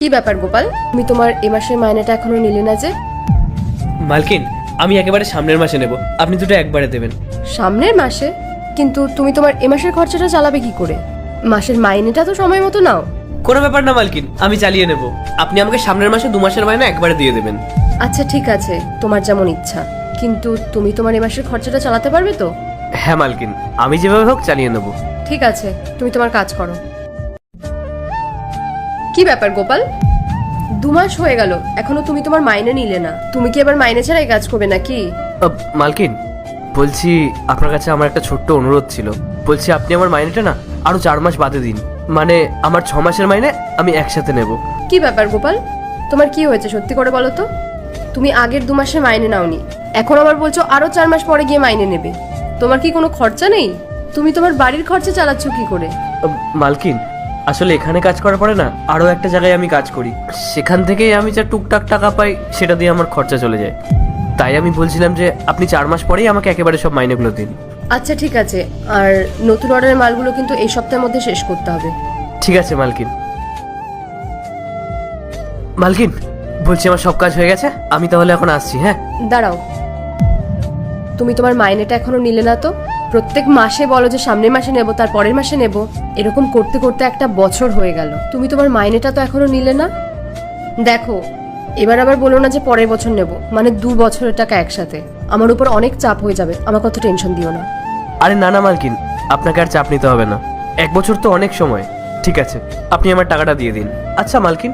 কি ব্যাপার গোপাল, তুমি তোমার এ মাসের মাইনেটা এখনো নিলে না যে? মালকিন, আমি একেবারে সামনের মাসে নেব, আপনি দুটো একবারে দেবেন। সামনের মাসে? কিন্তু তুমি তোমার এ মাসের খরচাটা চালাবে কি করে? মাসের মাইনেটা তো সময় মতো নাও। কোনো ব্যাপার না মালকিন, আমি চালিয়ে নেব। আপনি আমাকে সামনের মাসে 2 মাসের মাইনে একবারে দিয়ে দেবেন। আচ্ছা ঠিক আছে, তোমার যেমন ইচ্ছা, কিন্তু তুমি তোমার এ মাসের খরচাটা চালাতে পারবে তো? হ্যাঁ মালকিন, আমি যেভাবে হোক চালিয়ে নেব। ঠিক আছে, তুমি তোমার কাজ করো। কি ব্যাপার গোপাল, 2 মাস হয়ে গেল এখনো তুমি তোমার মাইনে নিলে না। তুমি কি এবার মাইনে ছাড়াই কাজ করবে নাকি? মালকিন, বলছি আপনার কাছে আমার একটা ছোট্ট অনুরোধ ছিল। বলছি আপনি আমার মাইনেটা না আরো 4 মাস বাদে দিন, মানে আমার 6 মাসের মাইনে আমি একসাথে নেব। কি ব্যাপার গোপাল, তোমার কি হয়েছে সত্যি করে বলো তো? তুমি আগের 2 মাসে মাইনে নাওনি, এখন আবার বলছো আরো 4 মাস পরে গিয়ে মাইনে নেবে। তোমার কি কোনো খরচা নেই? তুমি তোমার বাড়ির খরচা চালাচ্ছ কি করে? মালকিন, আসলে এখানে কাজ করার পরে না আরো একটা জায়গায় আমি কাজ করি, সেখান থেকেই আমি যা টুকটাক টাকা পাই সেটা দিয়ে আমার খরচা চলে যায়। তাই আমি বলছিলাম যে আপনি 4 মাস পরেই আমাকে একেবারে সব মাইনেগুলো দিন। আচ্ছা ঠিক আছে, আর নতুন অর্ডারের মালগুলো কিন্তু এই সপ্তাহের মধ্যে শেষ করতে হবে। ঠিক আছে মালকিন। মালকিন, বলছি আমার সব কাজ হয়ে গেছে, আমি তাহলে এখন আসছি। হ্যাঁ দাঁড়াও, তুমি তোমার মাইনেটা এখনো নিলে না তো? প্রত্যেক মাসে বলো যে সামনের মাসে নেব, তার পরের মাসে নেব, এরকম করতে করতে একটা বছর হয়ে গেল, তুমি তোমার মাইনেটা তো এখনো নিলে না। দেখো, এবার আবার বলো না যে পরের বছর নেব, মানে 2 বছরের টাকা একসাথে। আমার উপর অনেক চাপ হয়ে যাবে, আমার কত টেনশন দিও না। আরে না না মালকিন, আপনাকে আর চাপ নিতে হবে না, 1 বছর তো অনেক সময়। ঠিক আছে, আপনি আমার টাকাটা দিয়ে দিন। আচ্ছা মালকিন,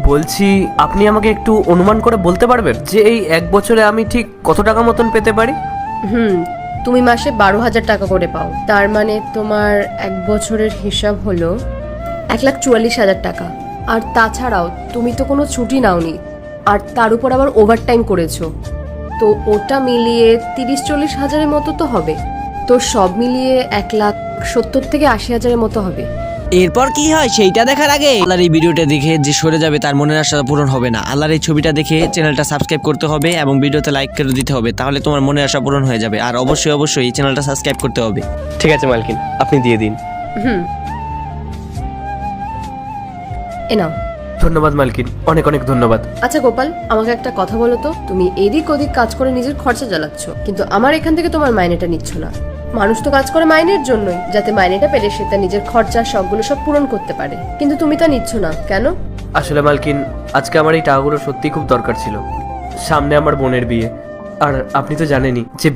বলছি আপনি আমাকে একটু অনুমান করে বলতে পারবেন যে এই 1 বছরে আমি ঠিক কত টাকা মতন পেতে পারি? তুমি মাসে 12,000 টাকা করে পাও, তার মানে তোমার 1 বছরের হিসাব হলো 1,44,000 টাকা। আর তাছাড়াও তুমি তো কোনো ছুটি নাওনি, আর তার উপর আবার ওভারটাইম করেছো, তো ওটা মিলিয়ে 30-40 হাজারের মতো তো হবে। তো সব মিলিয়ে 1,70,000 থেকে 80,000-এর মতো হবে। এরপর কি হয় সেইটা দেখার আগে আল্লাহর এই ভিডিওটা দেখে যে সরে যাবে তার মনের আশা পূরণ হবে না। আল্লাহর এই ছবিটা দেখে চ্যানেলটা সাবস্ক্রাইব করতে হবে এবং ভিডিওতে লাইক করে দিতে হবে, তাহলে তোমার মনের আশা পূরণ হয়ে যাবে। আর অবশ্যই অবশ্যই এই চ্যানেলটা সাবস্ক্রাইব করতে হবে। ঠিক আছে মালকিন, আপনি দিয়ে দিন। এ নাও। ধন্যবাদ মালকিন, অনেক অনেক ধন্যবাদ। আচ্ছা গোপাল, আমাকে একটা কথা বলো তো, তুমি এদিক ওদিক কাজ করে নিজের খরচা চালাচ্ছ, কিন্তু আমার এখান থেকে তোমার মাইনেটা নিচ্ছ না। মানুষ তো কাজ করে মাইনের জন্যই, যাতে মাইনেটা পেলে সে তার নিজের খরচা শখগুলো সব পূরণ করতে পারে, কিন্তু তুমি তা নিচ্ছ না কেন? আসলে মালকিন, আজকে আমার এই টাকাগুলো সত্যি খুব দরকার ছিল। সামনে আমার বোনের বিয়ে, আর আপনি তো জানেনই যে